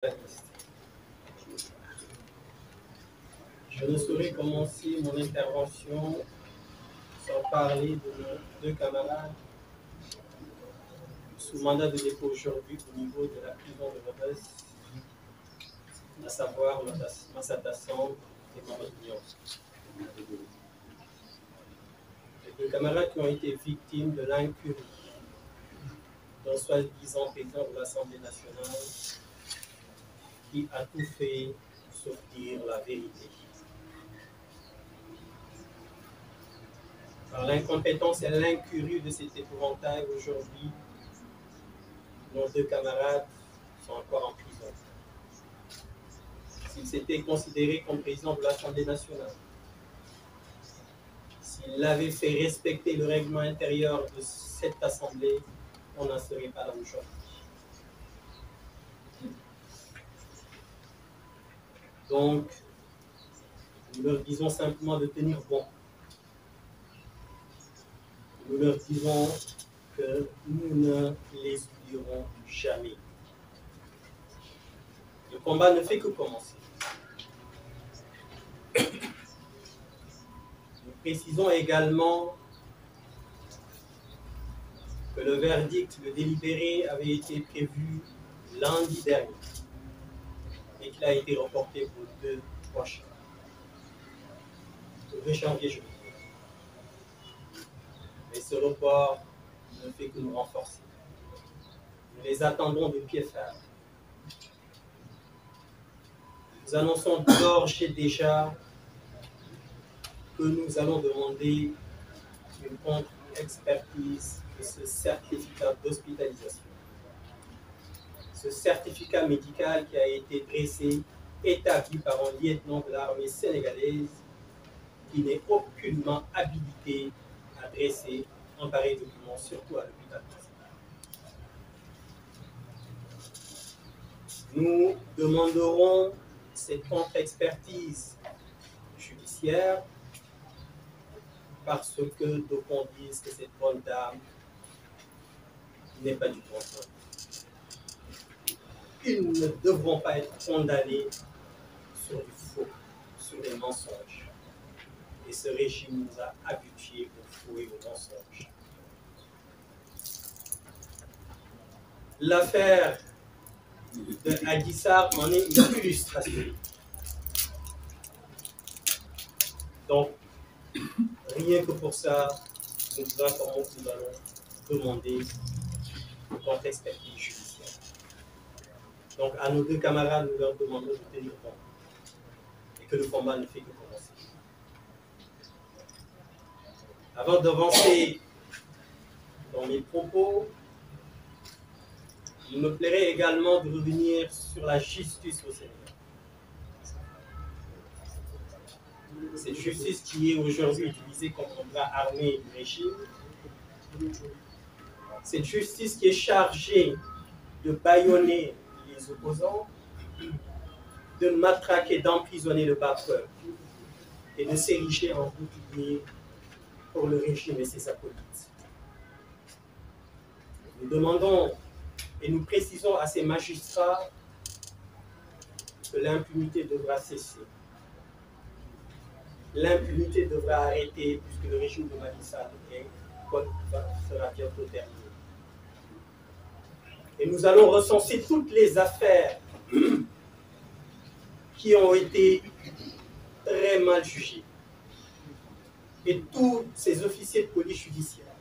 Je ne saurais commencer mon intervention sans parler de nos deux camarades sous mandat de dépôt aujourd'hui au niveau de la prison de Rebeuss, à savoir Massata Samb et Mamadou Niang. Les deux camarades qui ont été victimes de l'incurie d'un soi-disant président de l'Assemblée nationale qui a tout fait sauf dire la vérité. Par l'incompétence et l'incurie de cet épouvantail, aujourd'hui, nos deux camarades sont encore en prison. S'il s'était considéré comme président de l'Assemblée nationale, s'il avait fait respecter le règlement intérieur de cette Assemblée, on n'en serait pas là aujourd'hui. Donc, nous leur disons simplement de tenir bon. Nous leur disons que nous ne les oublierons jamais. Le combat ne fait que commencer. Nous précisons également que le verdict, le délibéré, avait été prévu lundi dernier et qu'il a été reporté pour le 2 prochain. Le 2 janvier, je veux dire. Mais ce report ne fait que nous renforcer. Nous les attendons de pied ferme. Nous annonçons d'ores et déjà que nous allons demander une contre-expertise de ce certificat d'hospitalisation. Ce certificat médical qui a été dressé, établi par un lieutenant de l'armée sénégalaise qui n'est aucunement habilité à dresser un pareil document, surtout à l'hôpital principal. Nous demanderons cette contre-expertise judiciaire parce que d'aucuns disent que cette bonne dame n'est pas du tout en point. Ils ne devront pas être condamnés sur du faux, sur des mensonges. Et ce régime nous a habitués au faux et aux mensonges. L'affaire de Adji Sarr en est une illustration. Donc, rien que pour ça, nous vous informons que nous allons demander une contre-expertise judiciaire. Donc, à nos deux camarades, nous leur demandons de tenir compte et que le combat ne fait que commencer. Avant d'avancer dans mes propos, il me plairait également de revenir sur la justice au Sénégal. Cette justice qui est aujourd'hui utilisée comme un bras armé du régime, cette justice qui est chargée de bâillonner les opposants, de matraquer, d'emprisonner le bas peuple et de s'ériger en bouclier pour le régime et ses acolytes. Nous demandons et nous précisons à ces magistrats que l'impunité devra cesser. L'impunité devra arrêter puisque le régime de Macky Sall sera bientôt terminé. Et nous allons recenser toutes les affaires qui ont été très mal jugées. Et tous ces officiers de police judiciaire,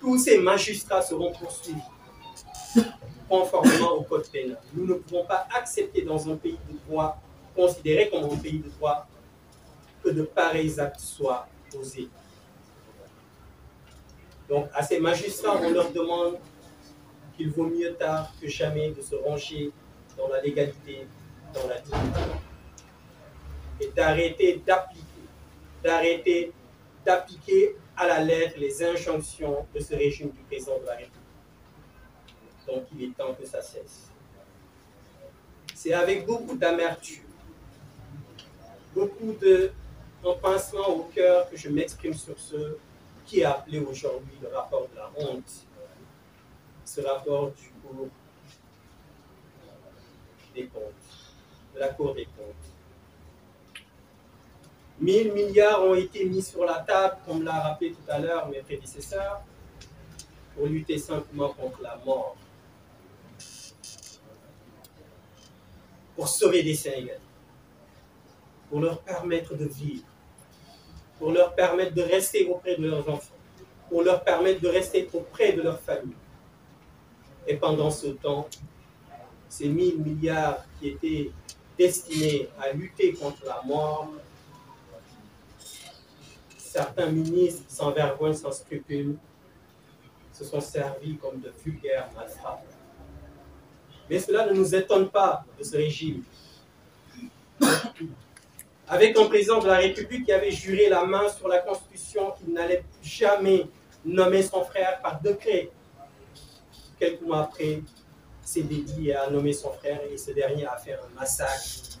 tous ces magistrats seront poursuivis conformément au code pénal. Nous ne pouvons pas accepter dans un pays de droit, considéré comme un pays de droit, que de pareils actes soient posés. Donc à ces magistrats, on leur demande qu'il vaut mieux tard que jamais de se ranger dans la légalité, dans la dignité, et d'arrêter d'appliquer à la lettre les injonctions de ce régime du président de la République. Donc il est temps que ça cesse. C'est avec beaucoup d'amertume, beaucoup de pincement au cœur que je m'exprime sur ce qui est appelé aujourd'hui le rapport de la honte. Ce rapport du coup des comptes, de la Cour des comptes. 1000 milliards ont été mis sur la table, comme l'a rappelé tout à l'heure mes prédécesseurs, pour lutter simplement contre la mort, pour sauver des Sénégalais, pour leur permettre de vivre, pour leur permettre de rester auprès de leurs enfants, pour leur permettre de rester auprès de leur famille. Et pendant ce temps, ces 1000 milliards qui étaient destinés à lutter contre la mort, certains ministres sans vergogne, sans scrupules, se sont servis comme de vulgaires malfrats. Mais cela ne nous étonne pas de ce régime. Avec un président de la République qui avait juré la main sur la Constitution qu'il n'allait jamais nommer son frère par décret. Quelques mois après, s'est dédié à nommer son frère et ce dernier a fait un massacre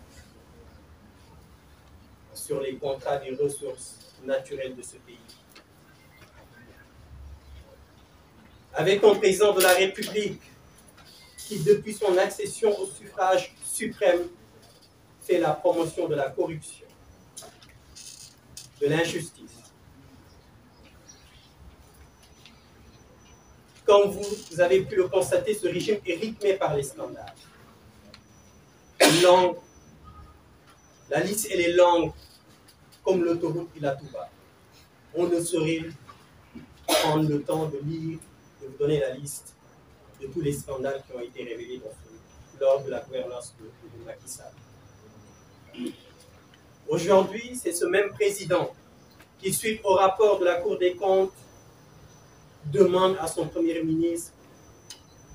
sur les contrats des ressources naturelles de ce pays. Avec un président de la République qui, depuis son accession au suffrage suprême, fait la promotion de la corruption, de l'injustice. Comme vous avez pu le constater, ce régime est rythmé par les scandales. La liste, elle est longue, comme l'autoroute Ila-Touba. On ne saurait prendre le temps de lire, de vous donner la liste de tous les scandales qui ont été révélés lors de la gouvernance de Macky Sall. Aujourd'hui, c'est ce même président qui, suite au rapport de la Cour des comptes, demande à son Premier ministre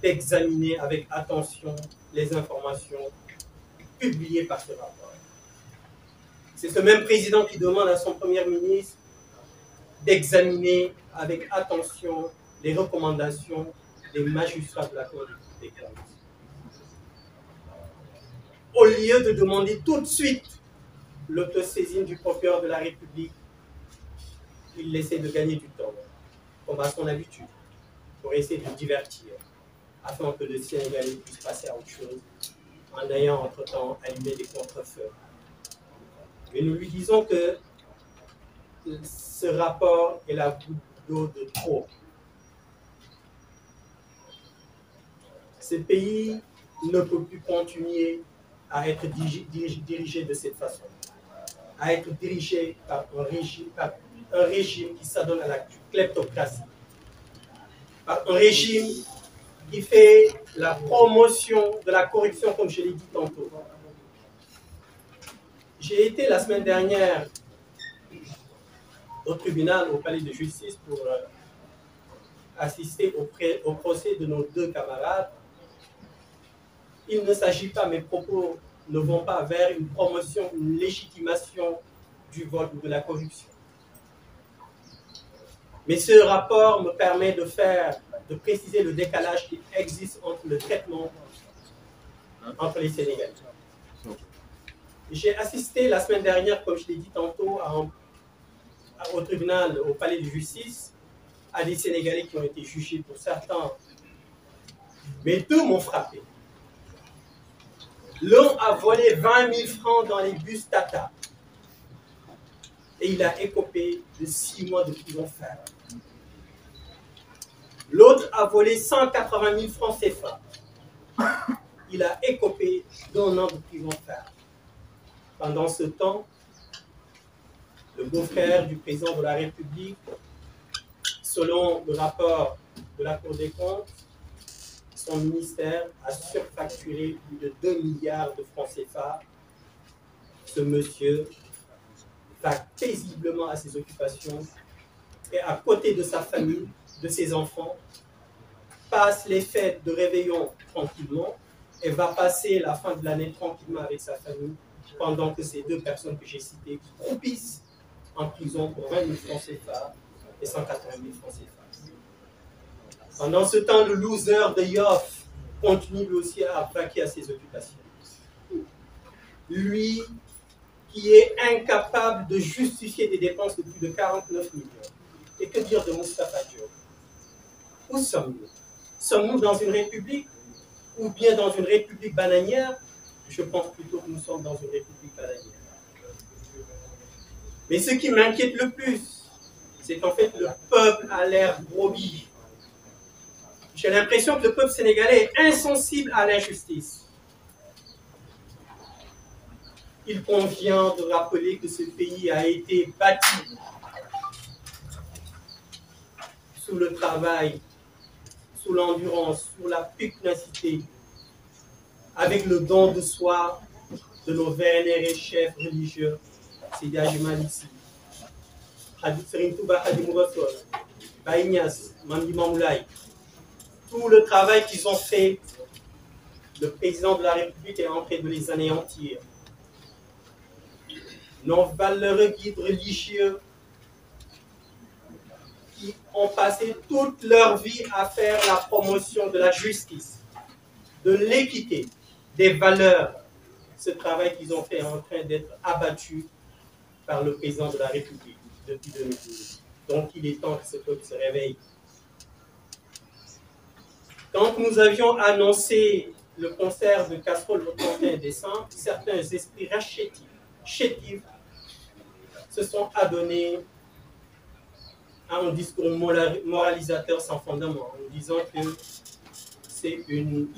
d'examiner avec attention les informations publiées par ce rapport. C'est ce même président qui demande à son Premier ministre d'examiner avec attention les recommandations des magistrats de la Cour des comptes. Au lieu de demander tout de suite l'autosaisine du procureur de la République, il essaie de gagner du temps, comme à son habitude, pour essayer de divertir, afin que le Sénégalais puisse passer à autre chose, en ayant entre-temps allumé des contre-feux. Mais nous lui disons que ce rapport est la goutte d'eau de trop. Ce pays ne peut plus continuer à être dirigé de cette façon, à être dirigé par un régime qui s'adonne à la kleptocratie, par un régime qui fait la promotion de la corruption, comme je l'ai dit tantôt. J'ai été la semaine dernière au tribunal, au palais de justice, pour assister au procès de nos deux camarades. Il ne s'agit pas, mes propos ne vont pas vers une promotion, une légitimation du vote ou de la corruption. Mais ce rapport me permet de préciser le décalage qui existe entre le traitement entre les Sénégalais. J'ai assisté la semaine dernière, comme je l'ai dit tantôt, au tribunal, au palais de justice, à des Sénégalais qui ont été jugés pour certains. Mais deux m'ont frappé. L'un a volé 20 000 francs dans les bus Tata. Et il a écopé de 6 mois de prison ferme. L'autre a volé 180 000 francs CFA. Il a écopé d'1 an de prison ferme. Pendant ce temps, le beau-frère du président de la République, selon le rapport de la Cour des comptes, son ministère a surfacturé plus de 2 milliards de francs CFA. Ce monsieur va paisiblement à ses occupations et à côté de sa famille, de ses enfants, passe les fêtes de réveillon tranquillement et va passer la fin de l'année tranquillement avec sa famille, pendant que ces deux personnes que j'ai citées croupissent en prison pour 20 000 francs CFA et 180 000 francs CFA. Pendant ce temps, le loser de Yoff continue lui aussi à vaquer à ses occupations. Lui qui est incapable de justifier des dépenses de plus de 49 millions. Et que dire de Moustapha Diop? Où sommes-nous? Sommes-nous dans une république ou bien dans une république bananière Je pense plutôt que nous sommes dans une république bananière. Mais ce qui m'inquiète le plus, c'est qu'en fait, le peuple a l'air brebis. J'ai l'impression que le peuple sénégalais est insensible à l'injustice. Il convient de rappeler que ce pays a été bâti sous le travail, sous l'endurance, sous la pugnacité, avec le don de soi de nos vénérés chefs religieux, Sidi Hadji Malick Sy, Serigne Touba Khadimou Rassoul, Baye Niass, Mame Limamou Laye. Tout le travail qu'ils ont fait, le président de la République est en train de les anéantir. Nos valeureux guides religieux qui ont passé toute leur vie à faire la promotion de la justice, de l'équité, des valeurs. Ce travail qu'ils ont fait est en train d'être abattu par le président de la République depuis 2012. Donc il est temps que ce peuple se réveille. Quand nous avions annoncé le concert de casserole le 31 décembre, certains esprits chétifs se sont adonnés à un discours moralisateur sans fondement, en disant que c'est une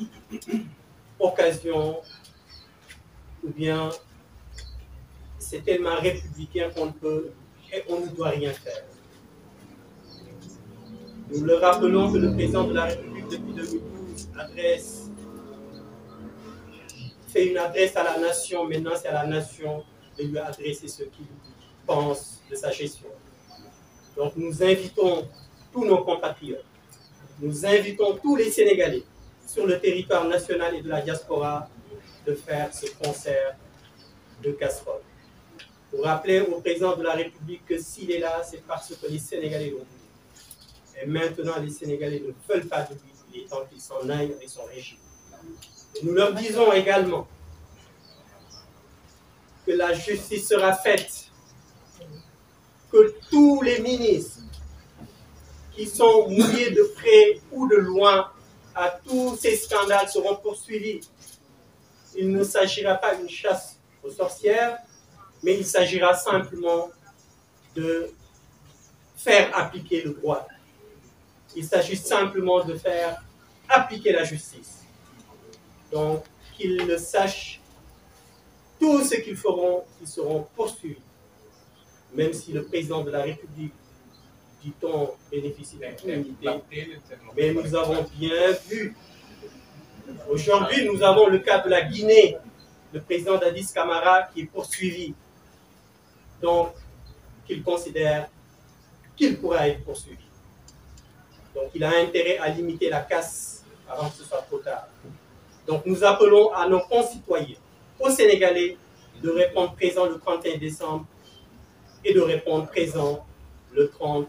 occasion ou bien c'est tellement républicain qu'on peut et on ne doit rien faire. Nous le rappelons que le président de la République depuis 2012 fait une adresse à la nation. Maintenant, c'est à la nation de lui adresser ce qu'il pense de sa gestion. Donc nous invitons tous nos compatriotes, nous invitons tous les Sénégalais sur le territoire national et de la diaspora de faire ce concert de casserole. Pour rappeler au président de la République que s'il est là, c'est parce que les Sénégalais l'ont voulu. Et maintenant, les Sénégalais ne veulent pas de lui. Il est temps qu'il s'en aille avec son régime. Et nous leur disons également que la justice sera faite, que tous les ministres qui sont mouillés de près ou de loin à tous ces scandales seront poursuivis. Il ne s'agira pas d'une chasse aux sorcières, mais il s'agira simplement de faire appliquer le droit. Il s'agit simplement de faire appliquer la justice. Donc, qu'ils le sachent, tout ce qu'ils feront, ils seront poursuivis. Même si le président de la République, dit-on, bénéficie d'immunité, mais nous avons bien vu. Aujourd'hui, nous avons le cas de la Guinée, le président Dadis Camara qui est poursuivi. Donc, qu'il considère qu'il pourra être poursuivi. Donc, il a intérêt à limiter la casse avant que ce soit trop tard. Donc, nous appelons à nos concitoyens, aux Sénégalais, de répondre présent le 31 décembre et de répondre présent le 30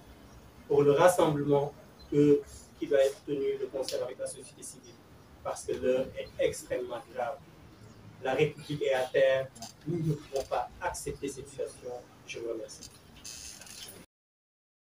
pour le rassemblement qui doit être tenu, le concert avec la société civile, parce que l'heure est extrêmement grave. La République est à terre. Nous ne pouvons pas accepter cette situation. Je vous remercie.